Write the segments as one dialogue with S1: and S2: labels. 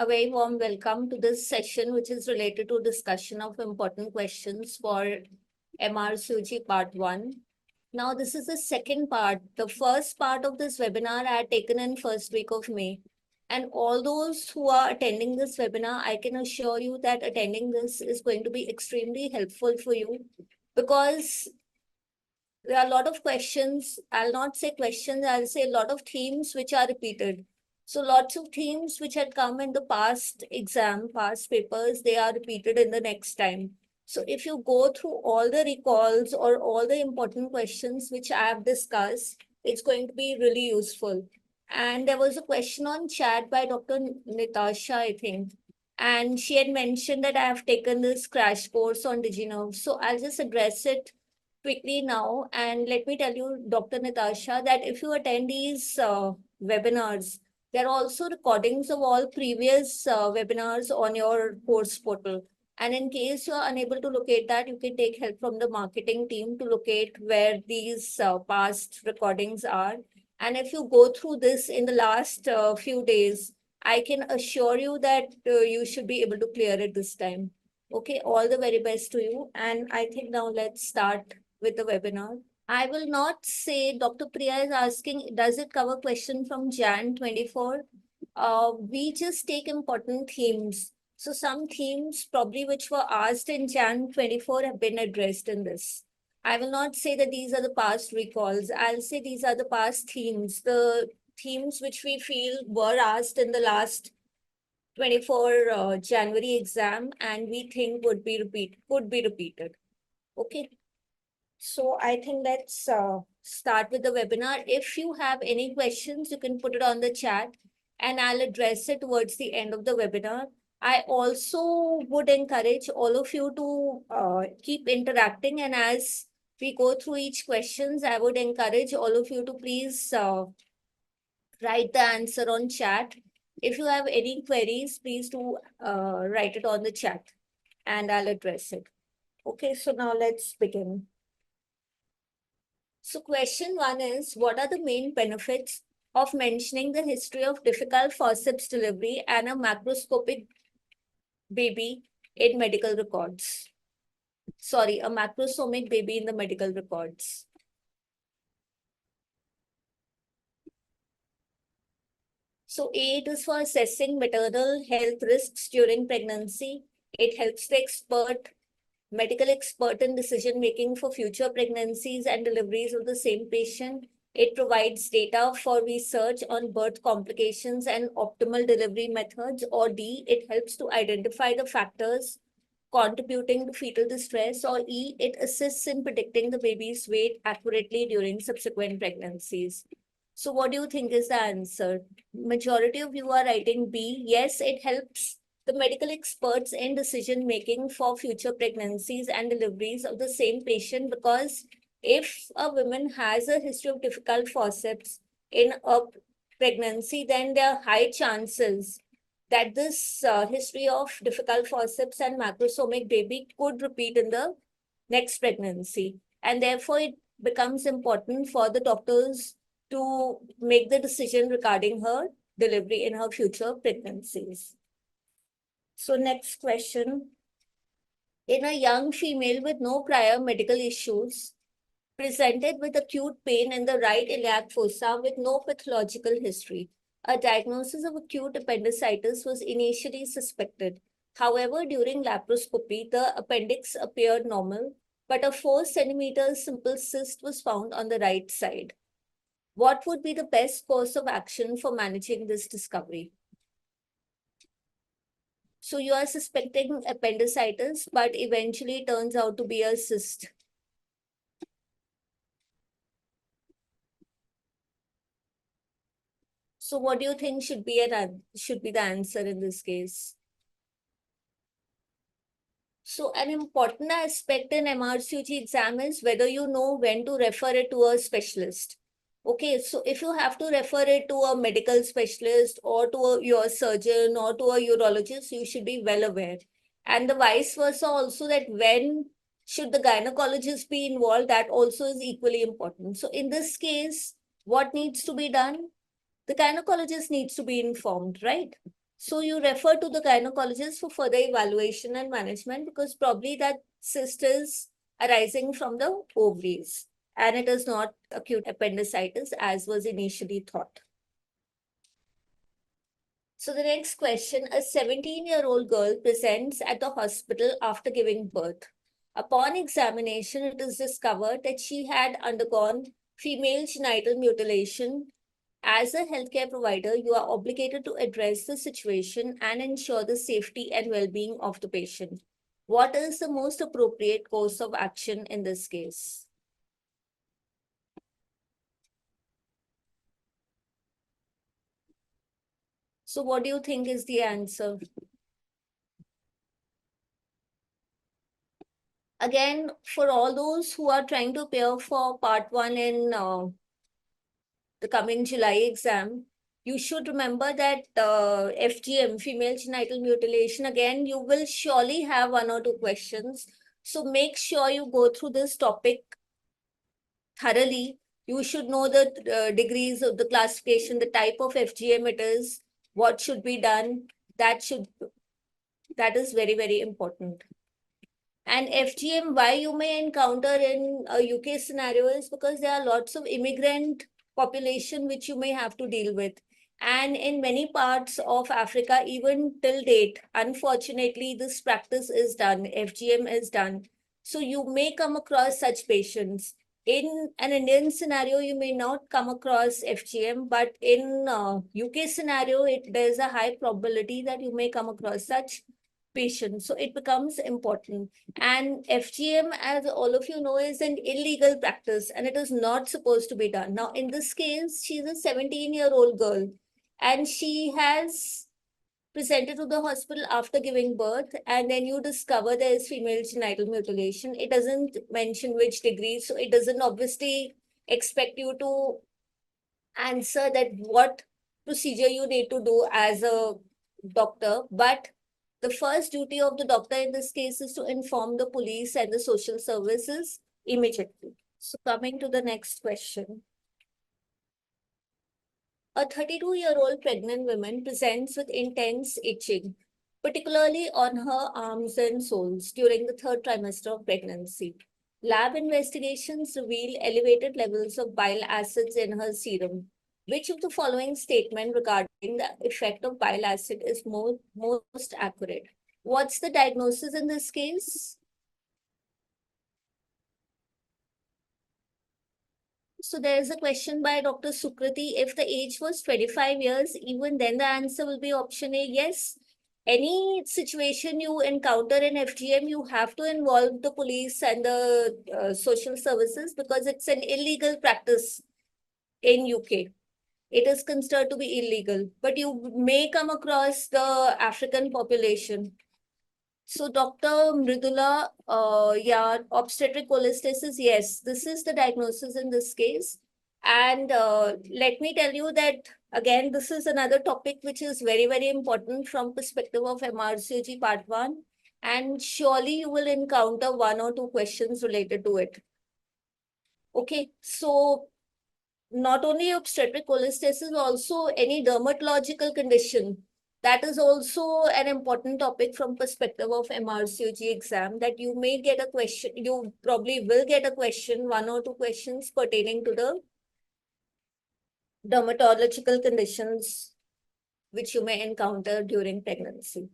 S1: a very warm welcome to this session, which is related to discussion of important questions for MRCG Part 1. Now, this is the second part. The first part of this webinar I had taken in first week of May. And all those who are attending this webinar, I can assure you that attending this is going to be extremely helpful for you because there are a lot of questions. I'll not say questions, I'll say a lot of themes which are repeated. So lots of themes which had come in the past exam, past papers, they are repeated in the next time. So if you go through all the recalls or all the important questions which I have discussed, it's going to be really useful. And there was a question on chat by Dr. Natasha, I think. And she had mentioned that I have taken this crash course on DigiNerve. So I'll just address it quickly now. And let me tell you, Dr. Natasha, that if you attend these webinars, there are also recordings of all previous webinars on your course portal. And in case you are unable to locate that, you can take help from the marketing team to locate where these past recordings are. And if you go through this in the last few days, I can assure you that you should be able to clear it this time. Okay, all the very best to you. And I think now let's start with the webinar. I will not say Dr. Priya is asking, does it cover question from Jan 24? We just take important themes. So some themes probably which were asked in Jan 24 have been addressed in this. I will not say that these are the past recalls. I'll say these are the past themes, the themes which we feel were asked in the last 24 January exam and we think could be repeated. Okay. So I think let's start with the webinar. If you have any questions, you can put it on the chat and I'll address it towards the end of the webinar. I also would encourage all of you to keep interacting, and as we go through each questions, I would encourage all of you to please write the answer on chat. If you have any queries, please do write it on the chat and I'll address it. Okay, so now let's begin. So question 1 is, what are the main benefits of mentioning the history of difficult forceps delivery and a macroscopic baby in medical records? Sorry, a macrosomic baby in the medical records. So A, it is for assessing maternal health risks during pregnancy. It helps the medical expert in decision making for future pregnancies and deliveries of the same patient. It provides data for research on birth complications and optimal delivery methods. Or D, it helps to identify the factors contributing to fetal distress. Or E, it assists in predicting the baby's weight accurately during subsequent pregnancies. So what do you think is the answer? Majority of you are writing B. Yes, it helps the medical experts in decision making for future pregnancies and deliveries of the same patient, because if a woman has a history of difficult forceps in a pregnancy, then there are high chances that this history of difficult forceps and macrosomic baby could repeat in the next pregnancy. And therefore, it becomes important for the doctors to make the decision regarding her delivery in her future pregnancies. So next question. In a young female with no prior medical issues, presented with acute pain in the right iliac fossa with no pathological history, a diagnosis of acute appendicitis was initially suspected. However, during laparoscopy, the appendix appeared normal, but a 4 centimeter simple cyst was found on the right side. What would be the best course of action for managing this discovery? So you are suspecting appendicitis, but eventually turns out to be a cyst. So what do you think should be the answer in this case? So an important aspect in MRCG exam is whether you know when to refer it to a specialist. Okay, so if you have to refer it to a medical specialist or to your surgeon or to a urologist, you should be well aware. And the vice versa also, that when should the gynecologist be involved, that also is equally important. So in this case, what needs to be done? The gynecologist needs to be informed, right? So you refer to the gynecologist for further evaluation and management because probably that cyst is arising from the ovaries and it is not acute appendicitis as was initially thought. So the next question, a 17-year-old girl presents at the hospital after giving birth. Upon examination, it is discovered that she had undergone female genital mutilation. As a healthcare provider, you are obligated to address the situation and ensure the safety and well-being of the patient. What is the most appropriate course of action in this case? So what do you think is the answer? Again, for all those who are trying to prepare for part one in the coming July exam, you should remember that FGM, female genital mutilation, again, you will surely have one or two questions. So make sure you go through this topic thoroughly. You should know the degrees of the classification, the type of FGM it is, what should be done. That is very, very important. And FGM, why you may encounter in a UK scenario is because there are lots of immigrant population which you may have to deal with. And in many parts of Africa, even till date, unfortunately, this practice is done, FGM is done. So you may come across such patients. In an Indian scenario, you may not come across FGM, but in UK scenario, there's a high probability that you may come across such patients. So it becomes important. And FGM, as all of you know, is an illegal practice and it is not supposed to be done. Now, in this case, she's a 17-year-old girl and she has presented to the hospital after giving birth, and then you discover there is female genital mutilation. It doesn't mention which degree, so it doesn't obviously expect you to answer that what procedure you need to do as a doctor, but the first duty of the doctor in this case is to inform the police and the social services immediately. So coming to the next question. A 32-year-old pregnant woman presents with intense itching, particularly on her arms and soles during the third trimester of pregnancy. Lab investigations reveal elevated levels of bile acids in her serum. Which of the following statement regarding the effect of bile acid is most accurate? What's the diagnosis in this case? So there is a question by Dr. Sukriti. If the age was 25 years, even then the answer will be option A, yes. Any situation you encounter in FGM, you have to involve the police and the social services because it's an illegal practice in UK. It is considered to be illegal, but you may come across the African population. So Dr. Mridula, yeah, obstetric cholestasis, yes, this is the diagnosis in this case. And let me tell you that, again, this is another topic which is very, very important from perspective of MRCG part 1. And surely you will encounter one or two questions related to it. Okay, so not only obstetric cholestasis, also any dermatological condition. That is also an important topic from perspective of MRCOG exam that you may get a question, you probably will get a question, one or two questions pertaining to the dermatological conditions which you may encounter during pregnancy.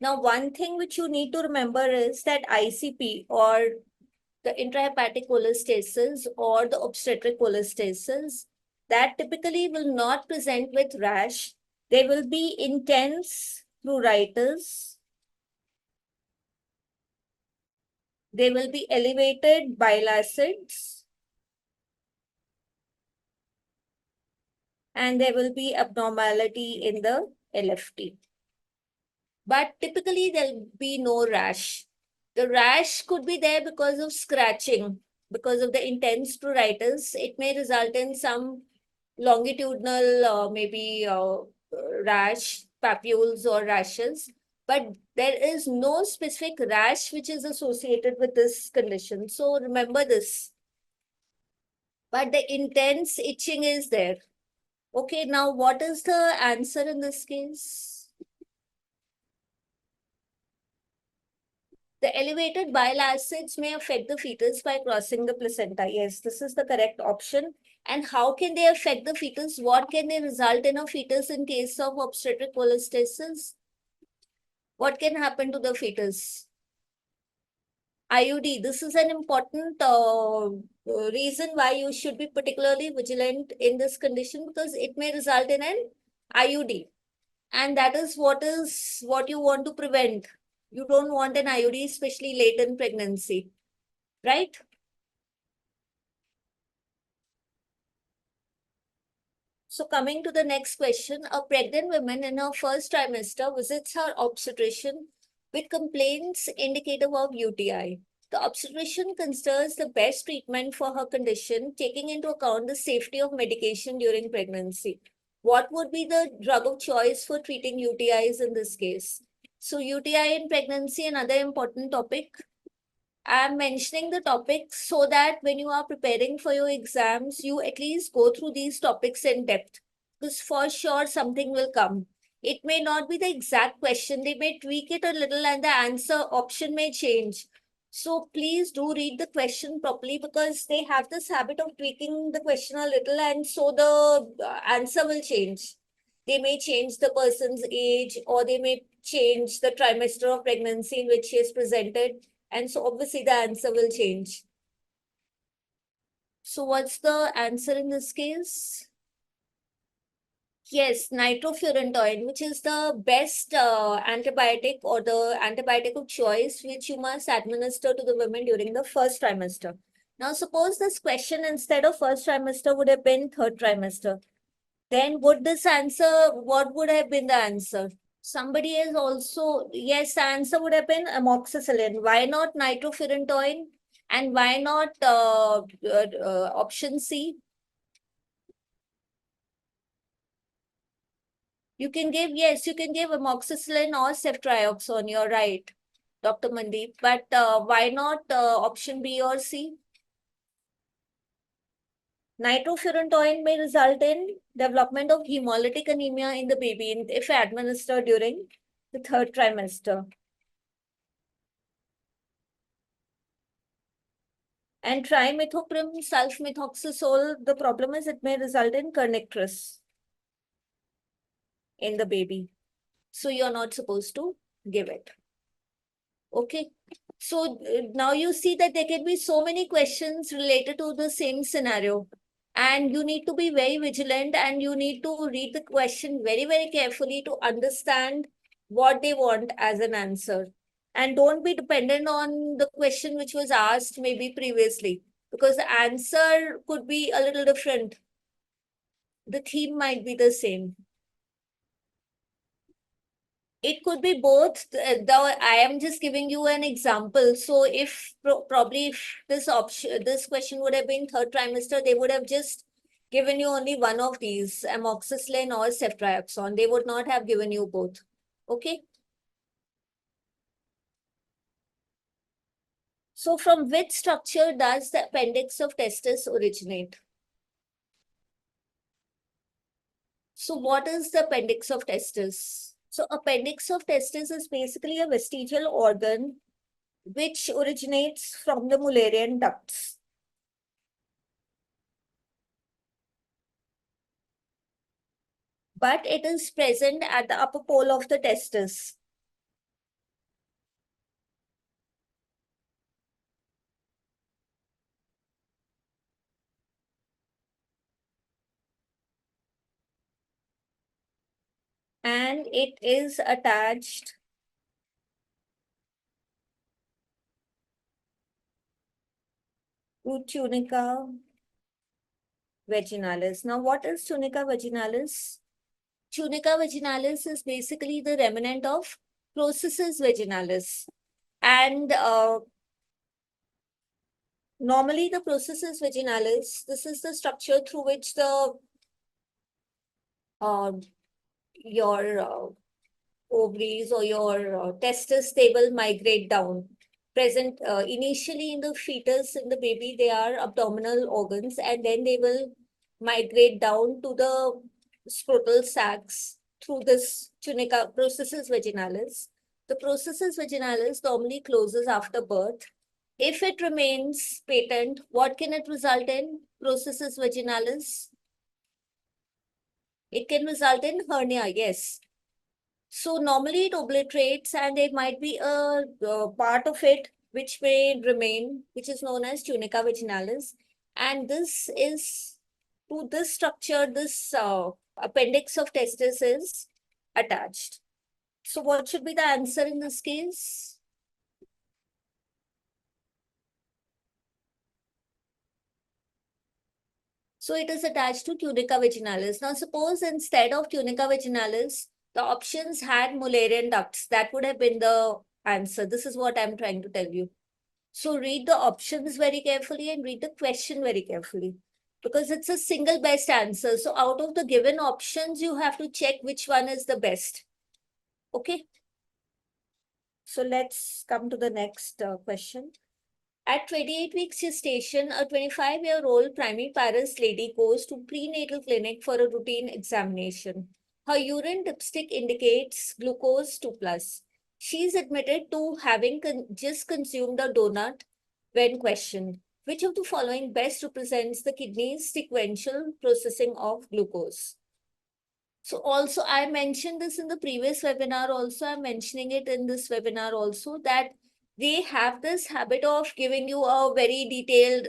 S1: Now, one thing which you need to remember is that ICP or the intrahepatic cholestasis or the obstetric cholestasis, that typically will not present with rash. They will be intense pruritus. They will be elevated bile acids. And there will be abnormality in the LFT. But typically there'll be no rash. The rash could be there because of scratching, because of the intense pruritus. It may result in some longitudinal, maybe rash, papules or rashes, but there is no specific rash which is associated with this condition. So remember this. But the intense itching is there. Okay, now what is the answer in this case? The elevated bile acids may affect the fetus by crossing the placenta. Yes, this is the correct option. And how can they affect the fetus? What can they result in a fetus in case of obstetric cholestasis? What can happen to the fetus? IUD, this is an important reason why you should be particularly vigilant in this condition, because it may result in an IUD. And that is what you want to prevent. You don't want an IUD, especially late in pregnancy, right? So coming to the next question, a pregnant woman in her first trimester visits her obstetrician with complaints indicative of UTI. The obstetrician considers the best treatment for her condition, taking into account the safety of medication during pregnancy. What would be the drug of choice for treating UTIs in this case? So UTI in pregnancy, another important topic. I'm mentioning the topics so that when you are preparing for your exams, you at least go through these topics in depth, because for sure something will come. It may not be the exact question, they may tweak it a little and the answer option may change. So please do read the question properly, because they have this habit of tweaking the question a little, and so the answer will change. They may change the person's age, or they may change the trimester of pregnancy in which she is presented, and so obviously the answer will change. So what's the answer in this case? Yes, nitrofurantoin, which is the best antibiotic, or the antibiotic of choice, which you must administer to the women during the first trimester. Now, suppose this question instead of first trimester would have been third trimester. Then would this answer, what would have been the answer? Somebody has also, yes, the answer would have been amoxicillin. Why not nitrofurantoin? And why not option C? You can give, yes, you can give amoxicillin or ceftriaxone. You're right, Dr. Mandeep. But why not option B or C? Nitrofurantoin may result in development of hemolytic anemia in the baby if administered during the third trimester. And trimethoprim sulfamethoxazole, the problem is it may result in kernicterus in the baby. So you're not supposed to give it. Okay. So now you see that there can be so many questions related to the same scenario. And you need to be very vigilant, and you need to read the question very, very carefully to understand what they want as an answer. And don't be dependent on the question which was asked maybe previously, because the answer could be a little different. The theme might be the same. It could be both. I am just giving you an example. So if probably if this option, this question would have been third trimester, they would have just given you only one of these, amoxicillin or ceftriaxone. They would not have given you both. Okay. So from which structure does the appendix of testis originate? So what is the appendix of testis? So appendix of testis is basically a vestigial organ which originates from the Mullerian ducts. But it is present at the upper pole of the testis. And it is attached to tunica vaginalis. Now, what is tunica vaginalis? Tunica vaginalis is basically the remnant of processus vaginalis. And normally the processus vaginalis, this is the structure through which the your ovaries or your testes, they will migrate down. Present initially in the fetus, in the baby, they are abdominal organs, and then they will migrate down to the scrotal sacs through this tunica processus vaginalis. The processus vaginalis normally closes after birth. If it remains patent, what can it result in? Processus vaginalis. It can result in hernia, yes. So normally it obliterates and there might be a part of it which may remain, which is known as tunica vaginalis. And this is, to this structure, this appendix of testis is attached. So what should be the answer in this case? So it is attached to tunica vaginalis. Now suppose instead of tunica vaginalis, the options had Mullerian ducts. That would have been the answer. This is what I'm trying to tell you. So read the options very carefully and read the question very carefully because it's a single best answer. So out of the given options, you have to check which one is the best. Okay. So let's come to the next question. At 28 weeks gestation, a 25-year-old primiparous lady goes to prenatal clinic for a routine examination. Her urine dipstick indicates glucose 2 plus. She is admitted to having just consumed a donut when questioned. Which of the following best represents the kidney's sequential processing of glucose? So also I mentioned this in the previous webinar also, I'm mentioning it in this webinar also, that they have this habit of giving you a very detailed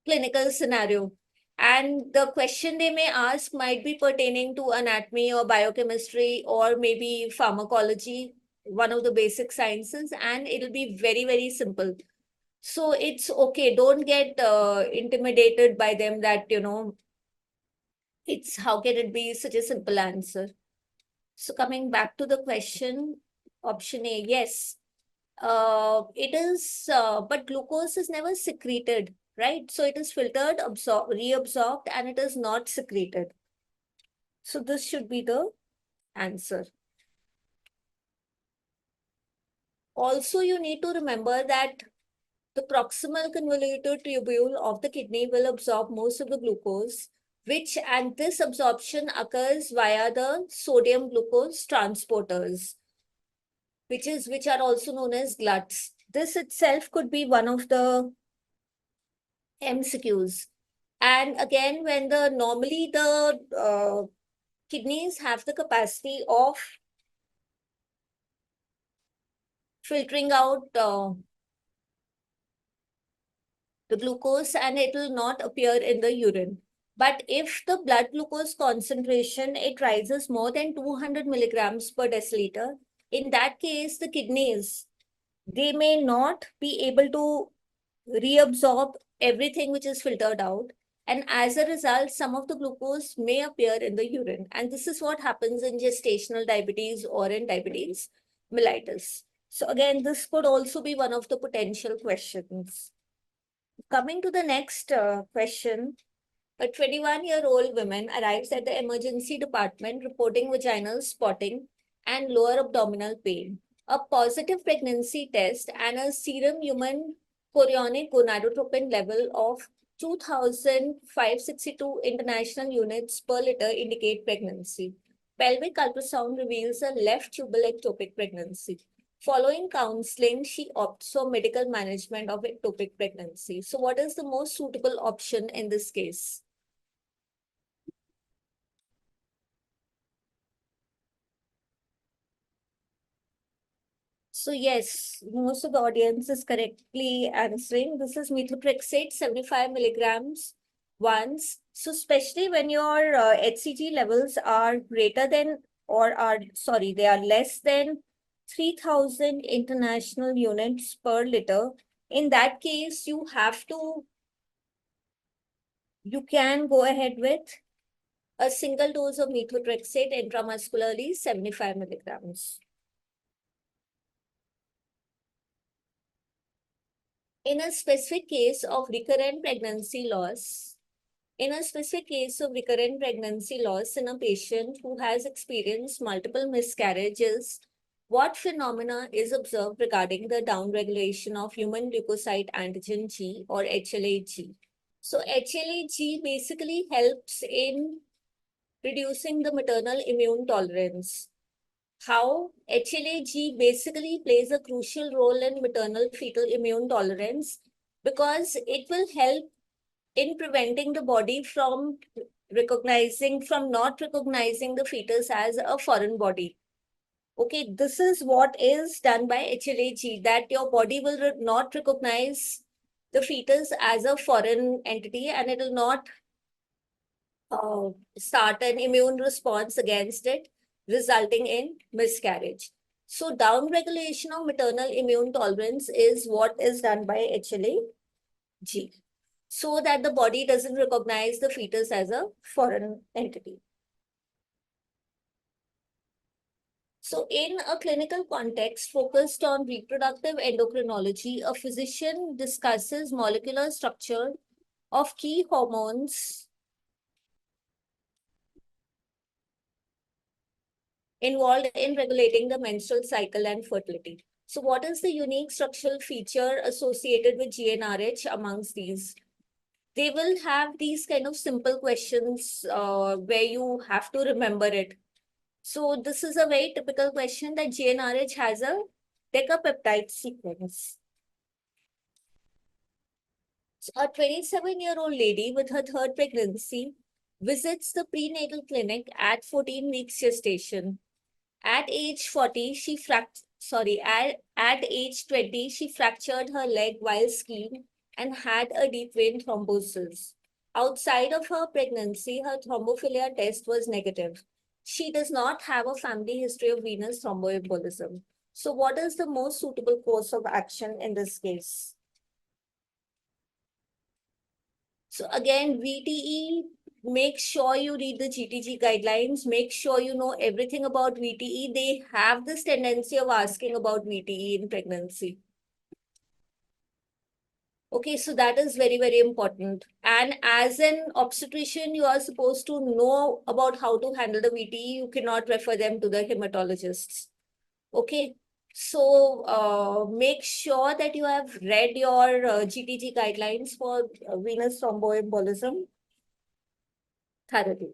S1: clinical scenario. And the question they may ask might be pertaining to anatomy or biochemistry or maybe pharmacology, one of the basic sciences, and it'll be very, very simple. So it's okay. Don't get intimidated by them that, it's how can it be such a simple answer? So coming back to the question, option A, yes, it is, but glucose is never secreted, right? So it is filtered, reabsorbed, and it is not secreted. So this should be the answer. Also, you need to remember that the proximal convoluted tubule of the kidney will absorb most of the glucose, and this absorption occurs via the sodium glucose transporters, which are also known as gluts. This itself could be one of the MCQs. And again, when normally the kidneys have the capacity of filtering out the glucose and it will not appear in the urine. But if the blood glucose concentration, it rises more than 200 milligrams per deciliter, in that case, the kidneys, they may not be able to reabsorb everything which is filtered out. And as a result, some of the glucose may appear in the urine. And this is what happens in gestational diabetes or in diabetes mellitus. So again, this could also be one of the potential questions. Coming to the next question, a 21-year-old woman arrives at the emergency department reporting vaginal spotting and lower abdominal pain. A positive pregnancy test and a serum human chorionic gonadotropin level of 2,562 international units per liter indicate pregnancy. Pelvic ultrasound reveals a left tubal ectopic pregnancy. Following counseling, she opts for medical management of ectopic pregnancy. So what is the most suitable option in this case? So yes, most of the audience is correctly answering. This is methotrexate 75 milligrams once. So especially when your HCG levels are greater than they are less than 3,000 international units per liter. In that case, you can go ahead with a single dose of methotrexate intramuscularly, 75 milligrams. In a specific case of recurrent pregnancy loss, in a specific case of recurrent pregnancy loss in a patient who has experienced multiple miscarriages, what phenomena is observed regarding the downregulation of human leukocyte antigen G or HLA-G? So HLA-G basically helps in reducing the maternal immune tolerance. how HLA-G basically plays a crucial role in maternal fetal immune tolerance because it will help in preventing the body from not recognizing the fetus as a foreign body. Okay, this is what is done by HLA-G, that your body will not recognize the fetus as a foreign entity and it will not start an immune response against it, resulting in miscarriage. So, downregulation of maternal immune tolerance is what is done by HLA-G, so that the body doesn't recognize the fetus as a foreign entity. So, in a clinical context focused on reproductive endocrinology, a physician discusses molecular structure of key hormones involved in regulating the menstrual cycle and fertility. So, what is the unique structural feature associated with GnRH amongst these? They will have these kind of simple questions where you have to remember it. So, this is a very typical question that GnRH has a decapeptide sequence. So, a 27-year-old lady with her third pregnancy visits the prenatal clinic at 14 weeks gestation. At age 40, at age 20, she fractured her leg while skiing and had a deep vein thrombosis. Outside of her pregnancy, her thrombophilia test was negative. She does not have a family history of venous thromboembolism. So, what is the most suitable course of action in this case? So again, VTE, make sure you read the GTG guidelines, make sure you know everything about VTE. They have this tendency of asking about VTE in pregnancy. Okay, so that is very, very important. And as an obstetrician, you are supposed to know about how to handle the VTE. You cannot refer them to the hematologists. Okay, so make sure that you have read your GTG guidelines for venous thromboembolism thoroughly.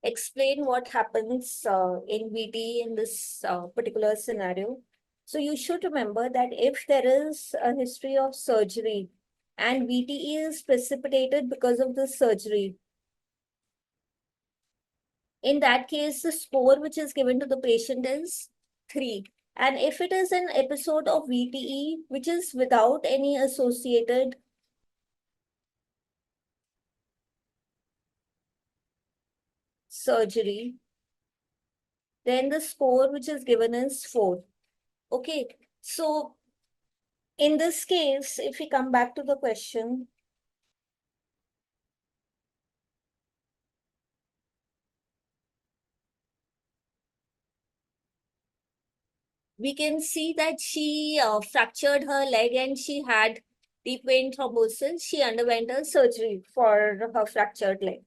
S1: Explain what happens in VT in this particular scenario. So you should remember that if there is a history of surgery and VTE is precipitated because of the surgery, in that case, the score which is given to the patient is 3. And if it is an episode of VTE which is without any associated surgery, then the score which is given is 4. Okay, so in this case, if we come back to the question, we can see that she fractured her leg and she had deep vein thrombosis. She underwent a surgery for her fractured leg.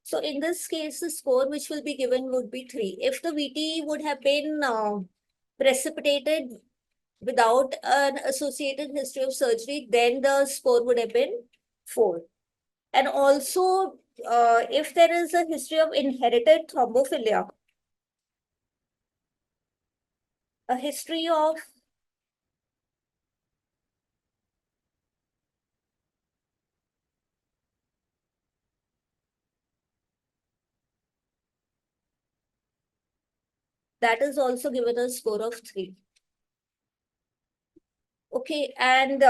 S1: So in this case, the score which will be given would be 3. If the VT would have been precipitated without an associated history of surgery, then the score would have been 4. And also, if there is a history of inherited thrombophilia, a history of that is also given a score of 3. Okay, and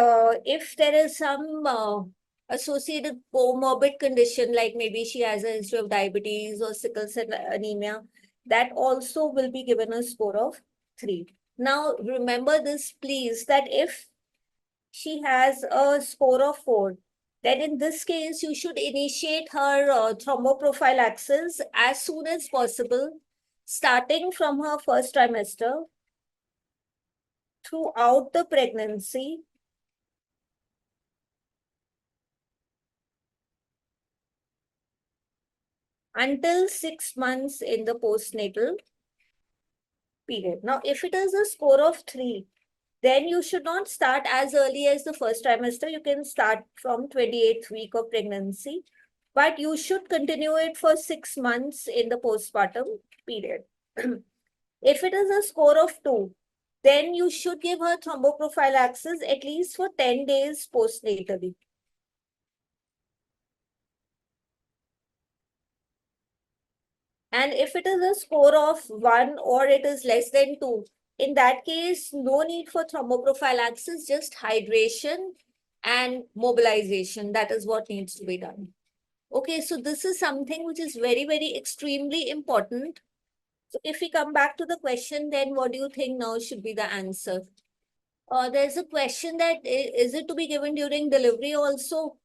S1: if there is some associated comorbid condition, like maybe she has a history of diabetes or sickle cell anemia, that also will be given a score of 3. Now, remember this, please, that if she has a score of 4, then in this case, you should initiate her thromboprophylaxis as soon as possible, starting from her first trimester throughout the pregnancy until 6 months in the postnatal period. Now, if it is a score of 3, then you should not start as early as the first trimester. You can start from 28th week of pregnancy, but you should continue it for 6 months in the postpartum period. If it is a score of 2, then you should give her thromboprophylaxis at least for 10 days postnatally. And if it is a score of 1 or it is less than 2, in that case, no need for thromboprophylaxis, just hydration and mobilization. That is what needs to be done. Okay, so this is something which is very, very extremely important. So if we come back to the question, then what do you think now should be the answer? There's a question that is it to be given during delivery also?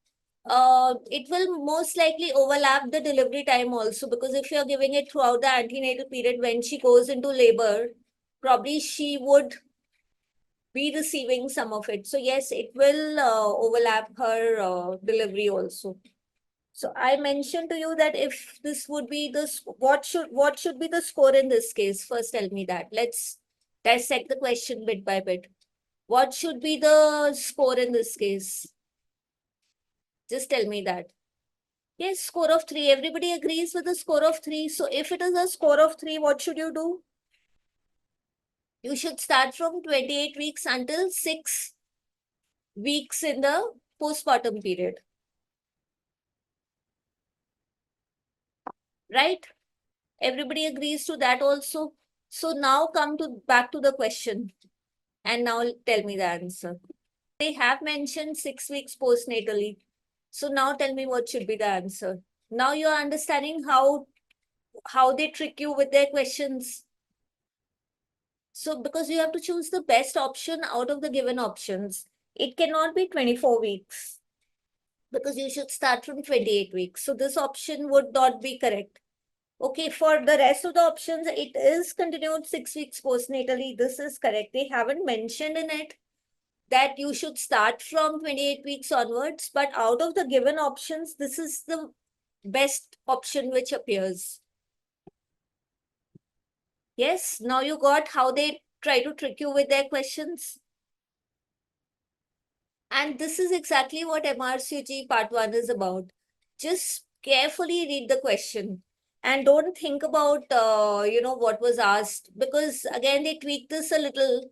S1: It will most likely overlap the delivery time also, because if you're giving it throughout the antenatal period when she goes into labor, probably she would be receiving some of it. So yes, it will overlap her delivery also. So I mentioned to you that if this would be what should be the score in this case? First, tell me that. Let's dissect the question bit by bit. What should be the score in this case? Just tell me that. Yes, score of 3. Everybody agrees with the score of 3. So if it is a score of 3, what should you do? You should start from 28 weeks until 6 weeks in the postpartum period. Right? Everybody agrees to that also. So now come to back to the question. And now tell me the answer. They have mentioned 6 weeks postnatally. So now tell me what should be the answer. Now you're understanding how they trick you with their questions. So because you have to choose the best option out of the given options. It cannot be 24 weeks because you should start from 28 weeks. So this option would not be correct. Okay, for the rest of the options, it is continued 6 weeks postnatally. This is correct. They haven't mentioned in it that you should start from 28 weeks onwards, but out of the given options, this is the best option which appears. Yes, now you got how they try to trick you with their questions. And this is exactly what MRCG part 1 is about. Just carefully read the question and don't think about, what was asked, because again, they tweak this a little